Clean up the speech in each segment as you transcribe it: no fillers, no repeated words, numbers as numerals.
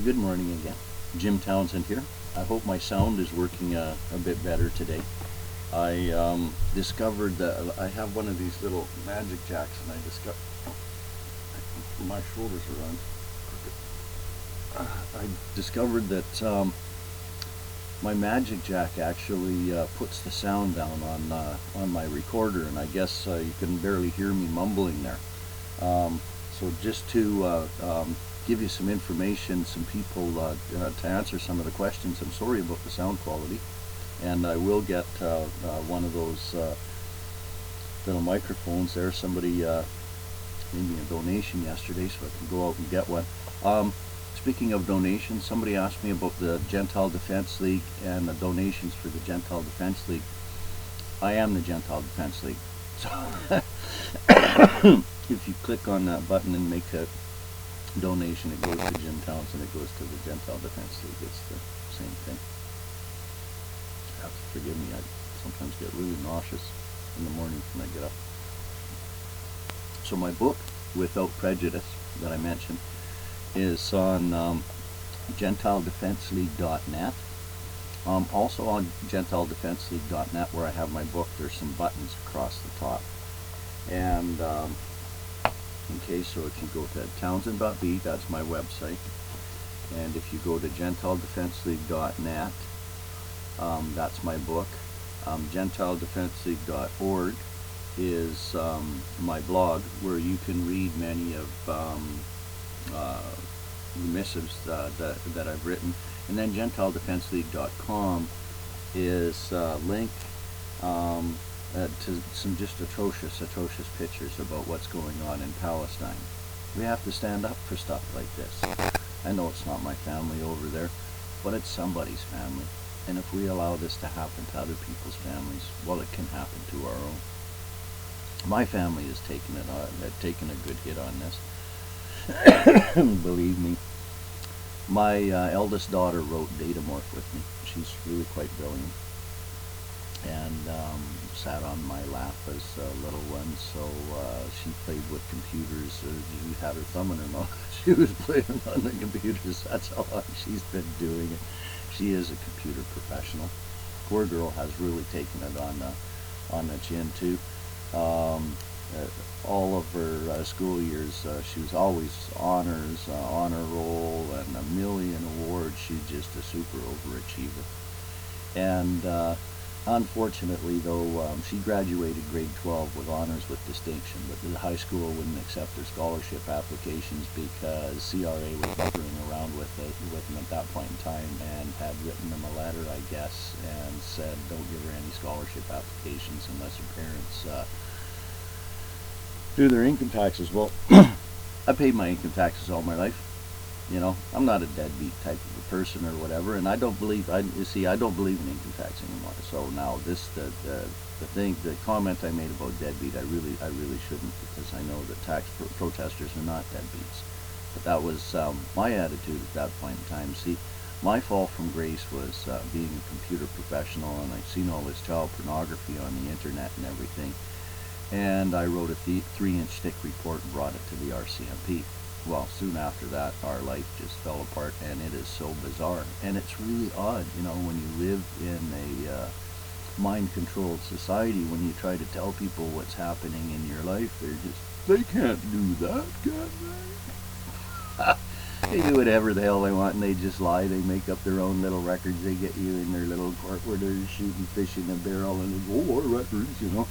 Good morning again. Jim Townsend here. I hope my sound is working a bit better today. I discovered that I have one of these little magic jacks, and I discovered my shoulders are on. I discovered that my magic jack actually puts the sound down on my recorder, and I guess you can barely hear me mumbling there. So just to give you some information, some people to answer some of the questions. I'm sorry about the sound quality, and I will get one of those little microphones there. Somebody made me a donation yesterday, so I can go out and get one. Speaking of donations, somebody asked me about the Gentile Defense League and the donations for the Gentile Defense League. I am the Gentile Defense League. So if you click on that button and make a donation, it goes to Jim Townsend, it goes to the Gentile Defense League. It's the same thing. You have to forgive me, I sometimes get really nauseous in the morning when I get up. So my book, Without Prejudice, that I mentioned, is on GentileDefenseLeague.net. Also on GentileDefenseLeague.net, where I have my book, there's some buttons across the top. And okay, so if you go to Townsend.b, that's my website, and if you go to GentileDefenseLeague.net, that's my book. GentileDefenseLeague.org is my blog, where you can read many of the missives that I've written. And then GentileDefenseLeague.com is link to some just atrocious pictures about what's going on in Palestine. We have to stand up for stuff like this. I know it's not my family over there, but it's somebody's family. And if we allow this to happen to other people's families, well, it can happen to our own. My family has taken a good hit on this. Believe me. My eldest daughter wrote Datamorph with me. She's really quite brilliant, and sat on my lap as a little one, so she played with computers. She had her thumb in her mouth. She was playing on the computers. That's how long she's been doing it. She is a computer professional. Poor girl has really taken it on the chin too. All of her school years, she was always honors, honor roll, and a million awards. She's just a super overachiever. And unfortunately, though, she graduated grade 12 with honors with distinction, but the high school wouldn't accept her scholarship applications because CRA was buggering around with them at that point in time, and had written them a letter, I guess, and said don't give her any scholarship applications unless her parents do their income taxes. Well, I paid my income taxes all my life. You know, I'm not a deadbeat type of a person or whatever, and I don't believe I don't believe in income tax anymore. So now the comment I made about deadbeat, I really shouldn't, because I know that tax protesters are not deadbeats. But that was my attitude at that point in time. See, my fall from grace was being a computer professional, and I'd seen all this child pornography on the internet and everything. And I wrote a 3-inch thick report and brought it to the RCMP. Well, soon after that, our life just fell apart, and it is so bizarre. And it's really odd, you know, when you live in a mind-controlled society, when you try to tell people what's happening in your life, they can't do that, can they? They do whatever the hell they want, and they just lie. They make up their own little records. They get you in their little court where they're shooting fish in a barrel, and they go, oh, our records, you know.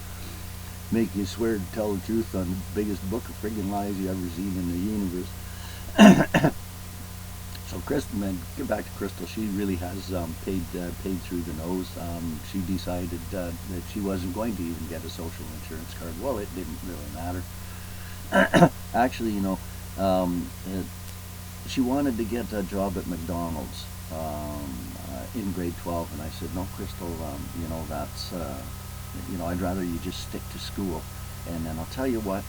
Make you swear to tell the truth on the biggest book of friggin' lies you ever seen in the universe. So Crystal, man, get back to Crystal. She really has paid through the nose. She decided that she wasn't going to even get a social insurance card. Well, it didn't really matter. Actually, you know, she wanted to get a job at McDonald's in grade 12, and I said, no, Crystal, you know, that's you know, I'd rather you just stick to school. And then I'll tell you what,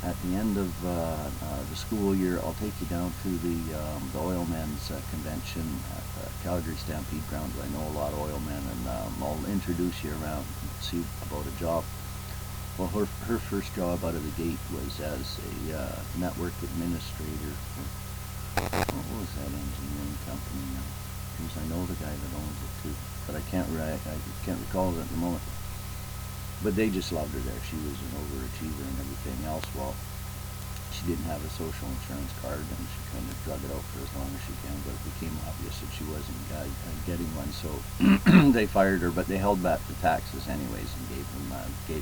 at the end of the school year, I'll take you down to the Oilmen's convention at Calgary Stampede Grounds. I know a lot of oilmen, and I'll introduce you around and see about a job. Well, her first job out of the gate was as a network administrator What was that engineering company now? Because I know the guy that owns it too, but I can't recall it at the moment. But they just loved her there. She was an overachiever and everything else. Well, she didn't have a social insurance card, and she kind of drug it out for as long as she can, but it became obvious that she wasn't getting one, so they fired her, but they held back the taxes anyways and gave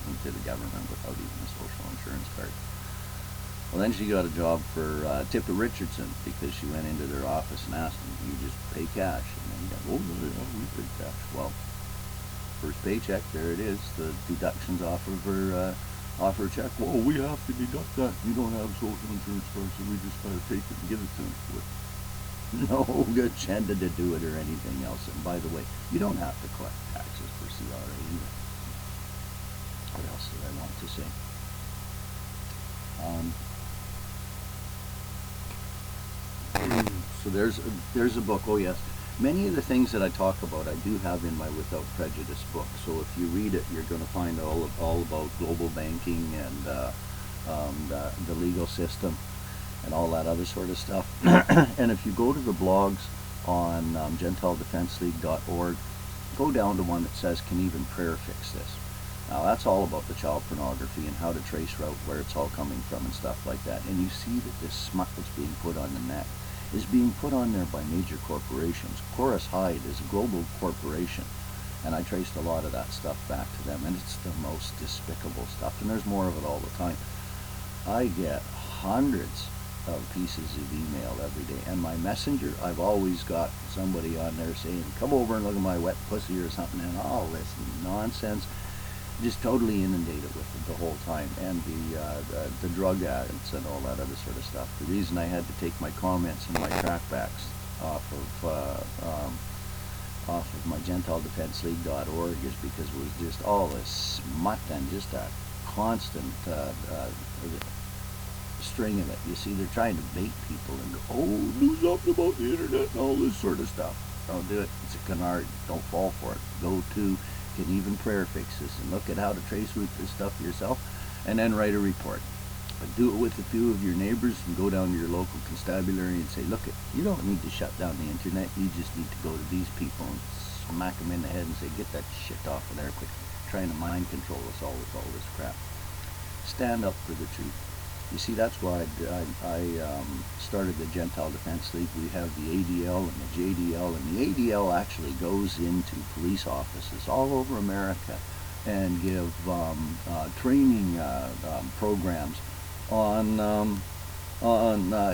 them to the government without even a social insurance card. Well, then she got a job for Tipper Richardson, because she went into their office and asked them, "You just pay cash?" And they got, "Oh, no, we pay cash." Well, first paycheck, there it is, the deductions off of her check. "Well, we have to deduct that. You don't have social insurance card, so we just gotta take it and give it to you." No agenda to do it or anything else. And by the way, you don't have to collect taxes for CRA either. What else did I want to say? So there's a book. Oh yes, many of the things that I talk about I do have in my Without Prejudice book. So if you read it, you're going to find all about global banking and the legal system and all that other sort of stuff. And if you go to the blogs on GentileDefenseLeague.org, go down to one that says, "Can even prayer fix this?" Now that's all about the child pornography and how to trace route where it's all coming from and stuff like that. And you see that this smut that's being put on the net is being put on there by major corporations. Chorus Hyde is a global corporation, and I traced a lot of that stuff back to them, and it's the most despicable stuff, and there's more of it all the time. I get hundreds of pieces of email every day, and my messenger, I've always got somebody on there saying, "Come over and look at my wet pussy" or something, and all this nonsense, just totally inundated with it the whole time. And the drug addicts and all that other sort of stuff. The reason I had to take my comments and my trackbacks off of my GentileDefenseLeague.org is because it was just all this smut and just a constant string of it. You see, they're trying to bait people and go, "Oh, do something about the internet," and all this sort of stuff. Don't do it. It's a canard. Don't fall for it. Go to Can Even Prayer Fix This and look at how to trace route this stuff yourself, and then write a report. But do it with a few of your neighbors, and go down to your local constabulary and say, "Look, you don't need to shut down the internet. You just need to go to these people and smack them in the head and say, 'Get that shit off of there quick.' Trying to mind control us all with all this crap." Stand up for the truth. You see, that's why I started the Gentile Defense League. We have the ADL and the JDL, and the ADL actually goes into police offices all over America and give training programs on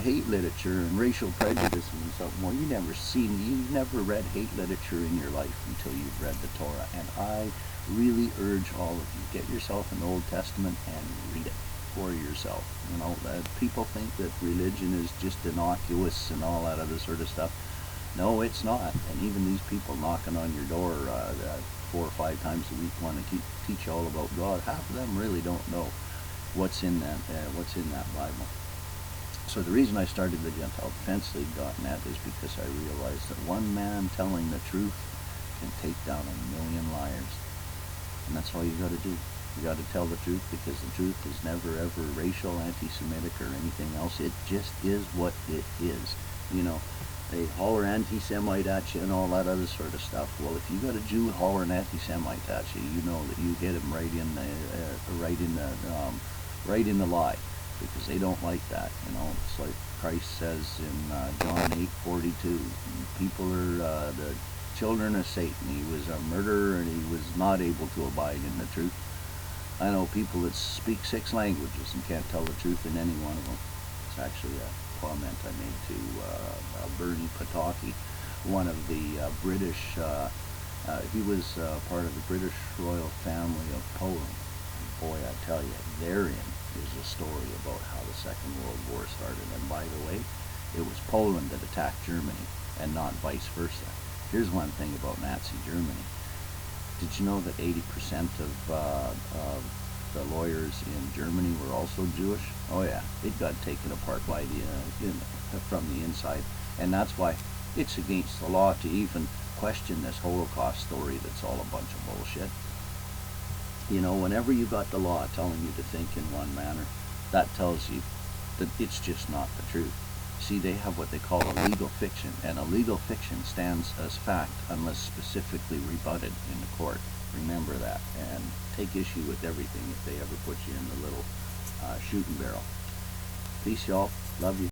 hate literature and racial prejudice and something more. You've never read hate literature in your life until you've read the Torah. And I really urge all of you, get yourself an Old Testament and read it for yourself. You know, people think that religion is just innocuous and all that other sort of stuff. No, it's not. And even these people knocking on your door 4 or 5 times a week want to teach you all about God. Half of them really don't know what's in that Bible. So the reason I started the GentileDefenseLeague.net is because I realized that one man telling the truth can take down 1,000,000 liars. And that's all you got to do. You got to tell the truth, because the truth is never ever racial, anti-Semitic, or anything else. It just is what it is. You know, they holler anti-Semite at you and all that other sort of stuff. Well, if you got a Jew hollering anti-Semite at you, you know that you hit him right in the lie, because they don't like that. You know, it's like Christ says in John 8:42. People are the children of Satan. He was a murderer, and he was not able to abide in the truth. I know people that speak 6 languages and can't tell the truth in any one of them. It's actually a comment I made to Bernie Pataki, one of the British, he was part of the British royal family of Poland. And boy, I tell you, therein is a story about how the Second World War started. And by the way, it was Poland that attacked Germany and not vice versa. Here's one thing about Nazi Germany. Did you know that 80% of the lawyers in Germany were also Jewish? Oh yeah, it got taken apart by from the inside, and that's why it's against the law to even question this Holocaust story that's all a bunch of bullshit. You know, whenever you got the law telling you to think in one manner, that tells you that it's just not the truth. See, they have what they call a legal fiction, and a legal fiction stands as fact unless specifically rebutted in the court. Remember that, and take issue with everything if they ever put you in the little shooting barrel. Peace, y'all. Love you.